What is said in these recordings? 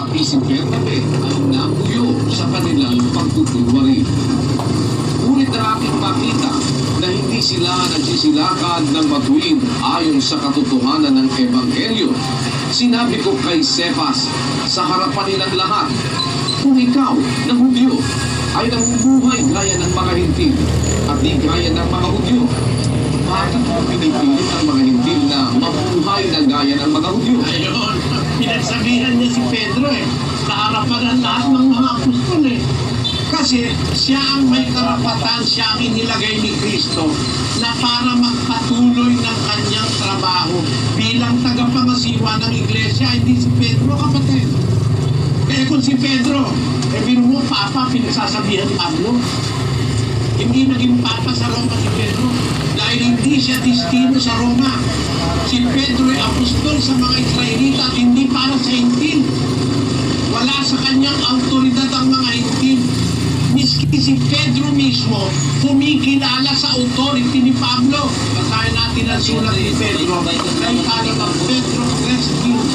pati si Bernabe ay nabuyo sa kanilang pagtutulwari. Ngunit narating makita na hindi sila nagsisilakan ng matuwid ayon sa katotohanan ng Ebanghelyo. Sinabi ko kay Cephas sa harapan nilang lahat, kung ikaw na Hudyo ay namubuhay gaya ng mga hintil at di gaya ng mga Hudyo, bakit mo pinipilit ang mga hintil na mabuhay na gaya ng mga Hudyo? Ayun, pinagsabihan niya si Pedro sa harapan ng lahat ng mga apostol Kasi siya ang may karapatan, siya ang inilagay ni Kristo na para magpatuloy ng kanyang trabaho bilang tagapangasiwa ng iglesia, hindi si Pedro, kapatid. Kaya kung si Pedro, biro mo, Papa, pinagsasabihan ni Pablo. Hindi naging Papa sa Roma si Pedro dahil hindi siya destino sa Roma. Si Pedro ay apostol sa mga Israelita at hindi para sa hintil. Wala sa kanyang autoridad ang mga hintil. Miski si Pedro mismo kumikilala sa authority ni Pablo. Basahin natin ang sulat ni Pedro. Kay Kaligang Pedro Rescue.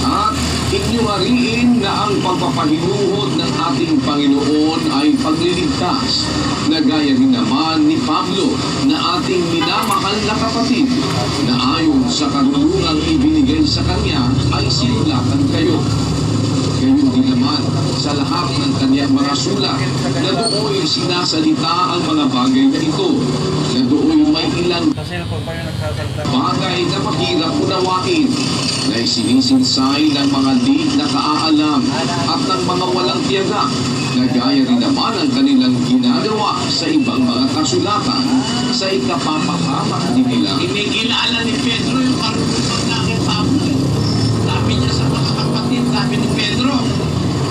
At inyong ariin na ang pagpapahinuhod ng ating Panginoon ay pagliligtas, na gaya rin naman ni Pablo na ating minamahal na kapatid, na ayon sa karunungang ibinigay sa kanya ay sinulatan kayo. Gayon din naman sa lahat ng kanyang mga sulat na dooy sinasalita ang mga bagay na ito, na dooy may ilang bagay na mahirap unawain, na isinisinsay ng mga di nakaalam at ng mga walang tiyaga, na gaya rin naman ang kanilang ginagawa sa ibang mga kasulatan sa ikapapahamak din nila. Kinikilala ni Pedro yung karunungan na kay Pablo. Sabi niya sa mga kapatid, sabi ni Pedro,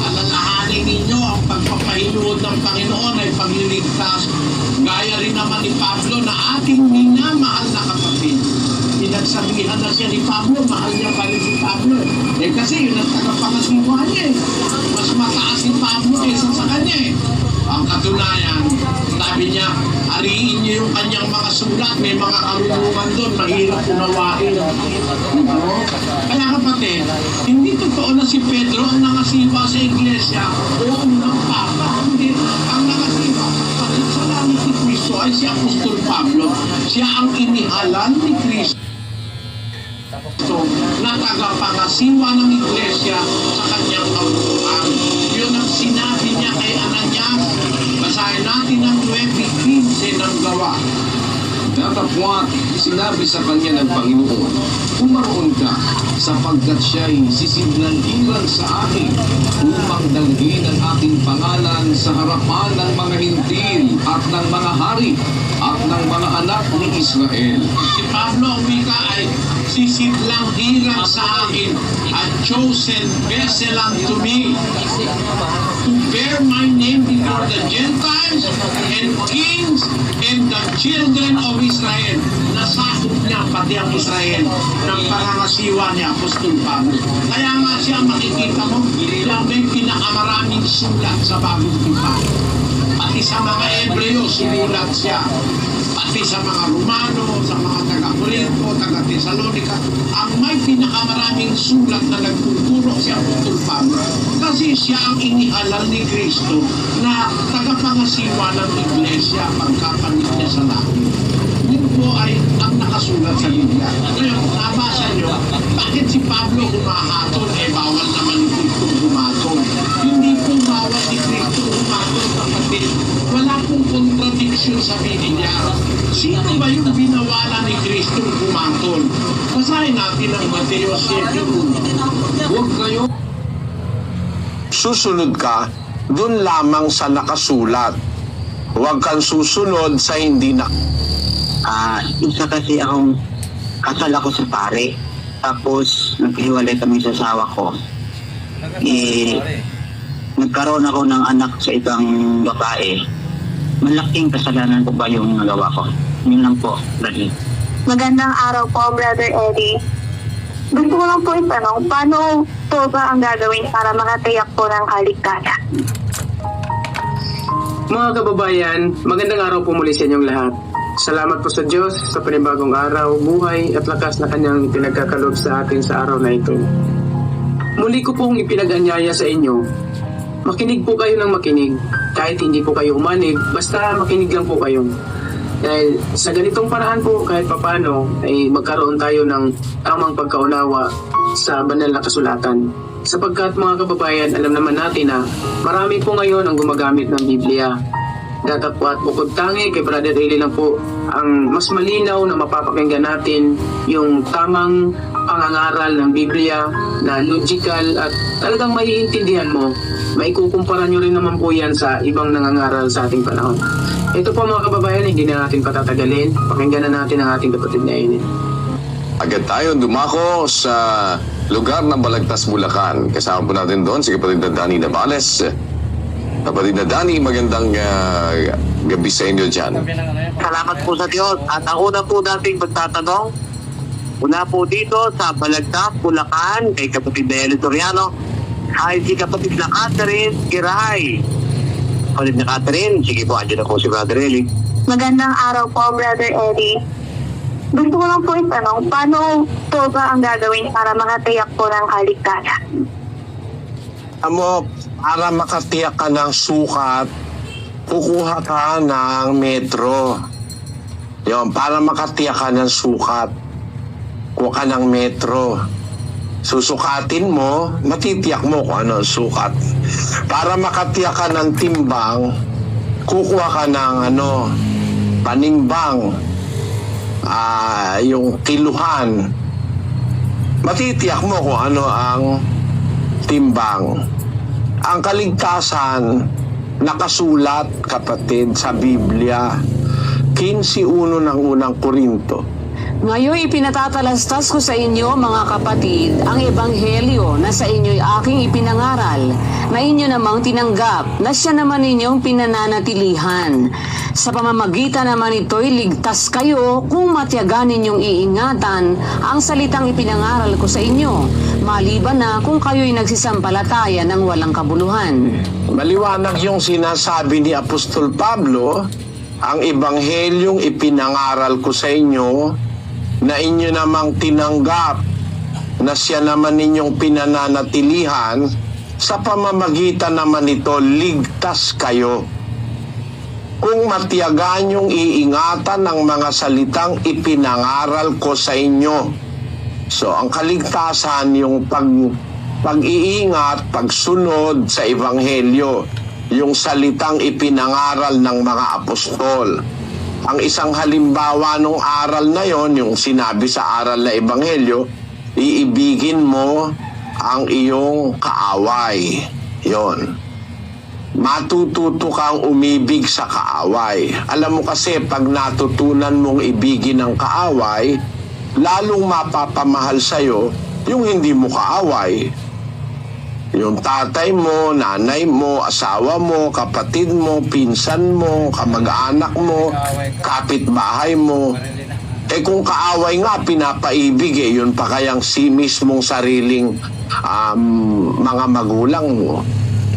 alalahanin ninyo ang pagpapahinuod ng Panginoon ay pagliligtas. Gaya rin naman ni Pablo na ating minamahal na kapatid. Pinagsabihan na siya ni Pablo, mahal niya pa rin si Pablo. Kasi yun ang tagapangasiwa niya Mas mataas si Pablo kaysa sa kanya Ang katunayan, sabi niya, ariin niyo yung kanyang mga sulat, may mga karunungan doon, mahirap unawain. Kaya kapatid, hindi totoo na si Pedro ang nangasiwa sa iglesia o unang papa. Hindi, ang nangasiwa sa langit ni Kristo ay si Apostol Pablo. Siya ang inihalan ni Kristo na tagapangasiwa ng iglesia sa kanyang kautuan. Yun ang sinabi niya kay Ananias. Basahin natin ang 9:15 ng Gawa. Datapwat, sinabi sa kanya ng Panginoon, umaroon ka, sapagkat siya'y sisinlangiran sa akin upang dalhin ang aking pangalan sa harapan ng mga hintil at ng mga hari at ng mga anak ni Israel. Si Pablo ang wika ay sisidlanghiran sa akin, a chosen vessel unto me, to bear my name before the Gentiles and kings and the children of Israel. Nasakop niya pati ang Israel ng pangangasiwa ni Apostol Pablo. Kaya nga siya makikita mo, siya may pinakamaraming sulat sa Bagong Tipan. Pati sa mga Hebreo, sumulat siya. Pati sa mga Romano, sa mga taga-Corinto, taga-Thessalonica, ang may pinakamaraming sulat na nagtuturo si Apostol Pablo. Kasi siya ang inihalal ni Kristo na tagapangasiwa ng iglesia pagkapanit niya sa langit. Yun po ay ang nakasulat sa Biblia. Ngayon, nabasa nyo, bakit si Pablo humahatol? Bawal naman ni Kristo humatol. Hindi po bawal ni Kristo humatol, kapatid. Wala pong kontradiksyon sa Biblia. Sino ba yung binawala ni Kristo humatol? Basahin natin ang Mateo 7:1. Huwag kayo susunod ka dun lamang sa nakasulat. Huwag kang susunod sa hindi na. Isa kasi akong kasal ako sa pare. Tapos naghiwalay kami sa asawa ko. Nagkaroon ako ng anak sa ibang babae. Malaking kasalanan ko ba yung nagawa ko? Yun lang po, Brother. Magandang araw po, Brother Eddie. Gusto ko lang po itanong, paano po ba ang gagawin para makatiyak po ng kaligtasan? Mga kababayan, magandang araw po muli sa inyong lahat. Salamat po sa Diyos sa panibagong araw, buhay at lakas na kanyang pinagkakaloob sa atin sa araw na ito. Muli ko pong ipinag-anyaya sa inyo, makinig po kayo ng makinig. Kahit hindi po kayo umanig, basta makinig lang po kayo. Dahil sa ganitong paraan po, kahit papano, ay magkaroon tayo ng tamang pagkaunawa sa banal na kasulatan. Sapagkat mga kababayan, alam naman natin na marami po ngayon ang gumagamit ng Biblia. Datapwat bukod tangi kay Brother Eli lang po ang mas malinaw na mapapakinggan natin yung tamang pangangaral ng Biblia na logical at talagang maiintindihan mo. Maikukumpara nyo rin naman po yan sa ibang nangangaral sa ating panahon. Ito po mga kababayan, hindi na natin patatagalin. Pakinggan na natin ang ating kapatid na Eli. Agad tayo dumako sa lugar ng Balagtas, Bulacan. Kasama po natin doon si kapatid na Danny Navales. Kapatid na Danny, magandang gabi sa inyo dyan. Salamat po sa Diyos. At ang una po nating magtatanong, una po dito sa Balagtas, Bulacan, kay kapatid na Eli Soriano, ay si kapatid na Catherine Giray. Kapatid na Catherine, sige po, andyan na po si Brother Eli. Magandang araw po, Brother Eddie. Gusto ko lang po itanong, paano po ba ang gagawin para makatiyak po ng kaligtasan? Amo, para makatiyak ka ng sukat, kukuha ka ng metro. Yun, para makatiyak ka ng sukat, kuha ka ng metro. Susukatin mo, matitiyak mo kung ano ang sukat. Para makatiyak ka ng timbang, kukuha ka ng panimbang, yung kiluhan. Matitiyak mo kung ano ang timbang. Ang kaligtasan nakasulat, kapatid, sa Biblia. 15:1 ng unang Korinto. Ngayon ipinatatalastas ko sa inyo mga kapatid ang ebanghelyo na sa inyo'y aking ipinangaral, na inyo namang tinanggap, na siya naman inyong pinananatilihan. Sa pamamagitan naman ito'y ligtas kayo kung matyagan ninyong iingatan ang salitang ipinangaral ko sa inyo, maliban na kung kayo'y nagsisampalataya ng walang kabuluhan. Maliwanag yung sinasabi ni Apostol Pablo, ang ebanghelyong ipinangaral ko sa inyo, na inyo namang tinanggap, na siya naman ninyong pinananatilihan, sa pamamagitan naman nito, ligtas kayo. Kung matiyagan yung iingatan ng mga salitang ipinangaral ko sa inyo. So, ang kaligtasan, yung pag-iingat, pagsunod sa ebanghelyo, yung salitang ipinangaral ng mga apostol. Ang isang halimbawa nung aral na yon, yung sinabi sa aral na ebanghelyo, iibigin mo ang iyong kaaway. Yon. Matututo kang umibig sa kaaway. Alam mo kasi, pag natutunan mong ibigin ang kaaway, lalong mapapamahal sa'yo yung hindi mo kaaway. Yung tatay mo, nanay mo, asawa mo, kapatid mo, pinsan mo, kamag-anak mo, kapitbahay mo. Eh kung kaaway nga, pinapaibig yun pa kayang si mismong sariling mga magulang mo.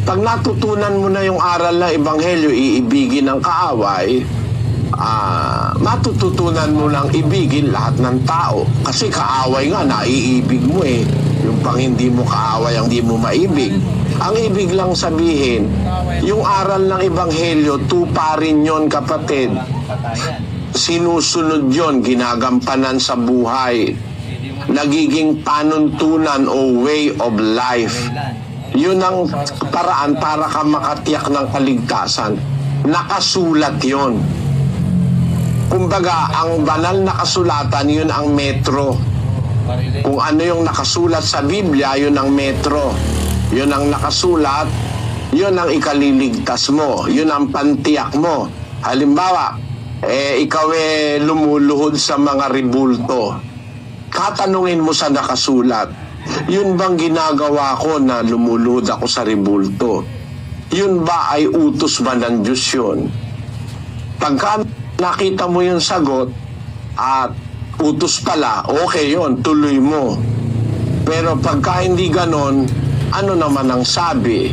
Pag natutunan mo na yung aral ng ebanghelyo, iibigin ang kaaway, matututunan mo lang ibigin lahat ng tao. Kasi kaaway nga, naiibig mo Yung pang hindi mo kaaway ang hindi mo maibig. Ang ibig lang sabihin, yung aral ng ebanghelyo, tuparin yon, kapatid. Sinusunod yon, ginagampanan sa buhay. Nagiging panuntunan o way of life. Yun ang paraan para ka makatiyak ng kaligtasan. Nakasulat yon. Kumbaga, ang banal na kasulatan, yun ang metro. Kung ano yung nakasulat sa Biblia, yun ang metro. Yun ang nakasulat, yun ang ikaliligtas mo. Yun ang pantiyak mo. Halimbawa, ikaw lumuluhod sa mga ribulto. Katanungin mo sa nakasulat, yun bang ginagawa ko na lumuluhod ako sa ribulto? Yun ba ay utos ba ng Diyos yun? Pagka nakita mo yung sagot at utos pala, okay yon, tuloy mo. Pero pagka hindi ganon, ano naman ang sabi?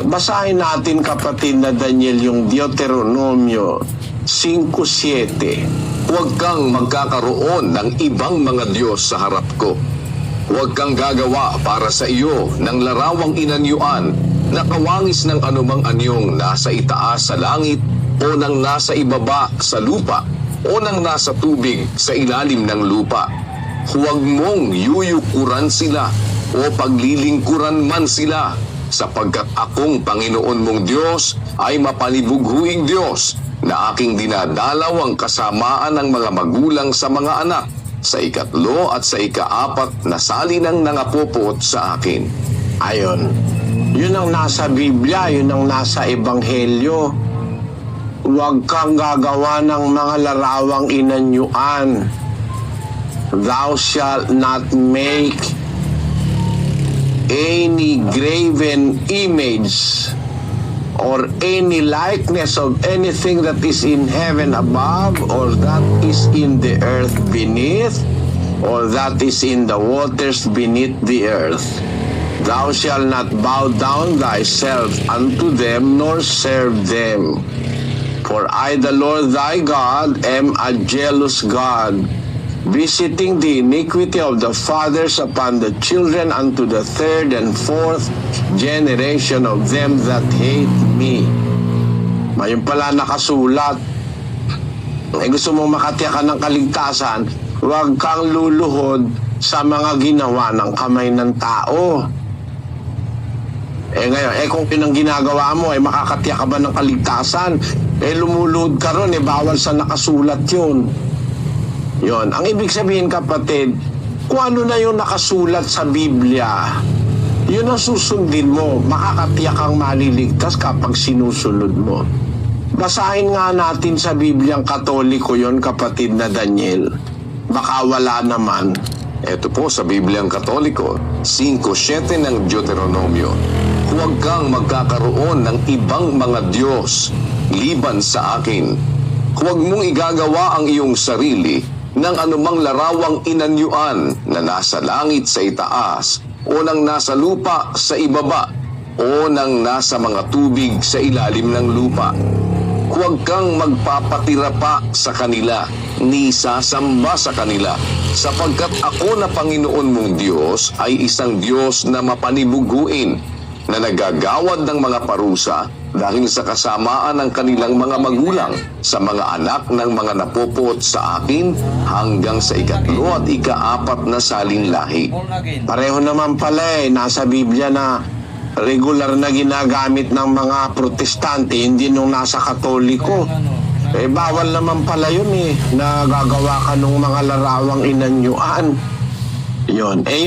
Basahin natin, kapatid na Daniel, yung Deuteronomio 5:7. Huwag kang magkakaroon ng ibang mga Diyos sa harap ko. Huwag kang gagawa para sa iyo ng larawang inanyuan na kawangis ng anumang anyong nasa itaas sa langit o ng nasa ibaba sa lupa o ng nasa tubig sa ilalim ng lupa. Huwag mong yuyukuran sila o paglilingkuran man sila, sapagkat akong Panginoon mong Diyos ay mapanibughuing Diyos na aking dinadalaw ang kasamaan ng mga magulang sa mga anak sa ikatlo at sa ikaapat na sali ng nangapopoot sa akin. Ayon. Yun ang nasa Biblia, yun ang nasa Ebanghelyo. Huwag kang gagawa ng mga larawang inanyuan. Thou shalt not make any graven image or any likeness of anything that is in heaven above, or that is in the earth beneath, or that is in the waters beneath the earth. Thou shalt not bow down thyself unto them, nor serve them. For I, the Lord thy God, am a jealous God, visiting the iniquity of the fathers upon the children unto the third and fourth generation of them that hate me. Mayroon pala nakasulat. Gusto mong makatiyakan ng kaligtasan, huwag kang luluhod sa mga ginawa ng kamay ng tao. Ngayon, kung pinang ginagawa mo, makakatiyak ka ba ng kaligtasan? Lumuluhod ka ron, bawal sa nakasulat yun. Yon, ang ibig sabihin kapatid, kung ano na yung nakasulat sa Biblia, yun ang susundin mo. Makakatiyak kang maliligtas kapag sinusunod mo. Basahin nga natin sa Bibliang Katoliko yon, kapatid na Daniel. Baka wala naman. Ito po sa Bibliang Katoliko, 5:7 ng Deuteronomio. Huwag kang magkakaroon ng ibang mga Diyos liban sa akin. Huwag mong igagawa ang iyong sarili ng anumang larawang inanyuan na nasa langit sa itaas o ng nasa lupa sa ibaba o ng nasa mga tubig sa ilalim ng lupa. Huwag kang magpapatira pa sa kanila ni sasamba sa kanila, sapagkat ako na Panginoon mong Diyos ay isang Diyos na mapanibughuin, na nagagawad ng mga parusa dahil sa kasamaan ng kanilang mga magulang sa mga anak ng mga napopoot sa akin hanggang sa ikatlo at ikaapat na saling lahi. Pareho naman pala nasa Biblia na regular na ginagamit ng mga protestante, hindi nung nasa Katoliko. Bawal naman pala yun na gagawa ka ng mga larawang inanyuan. Yun. Yun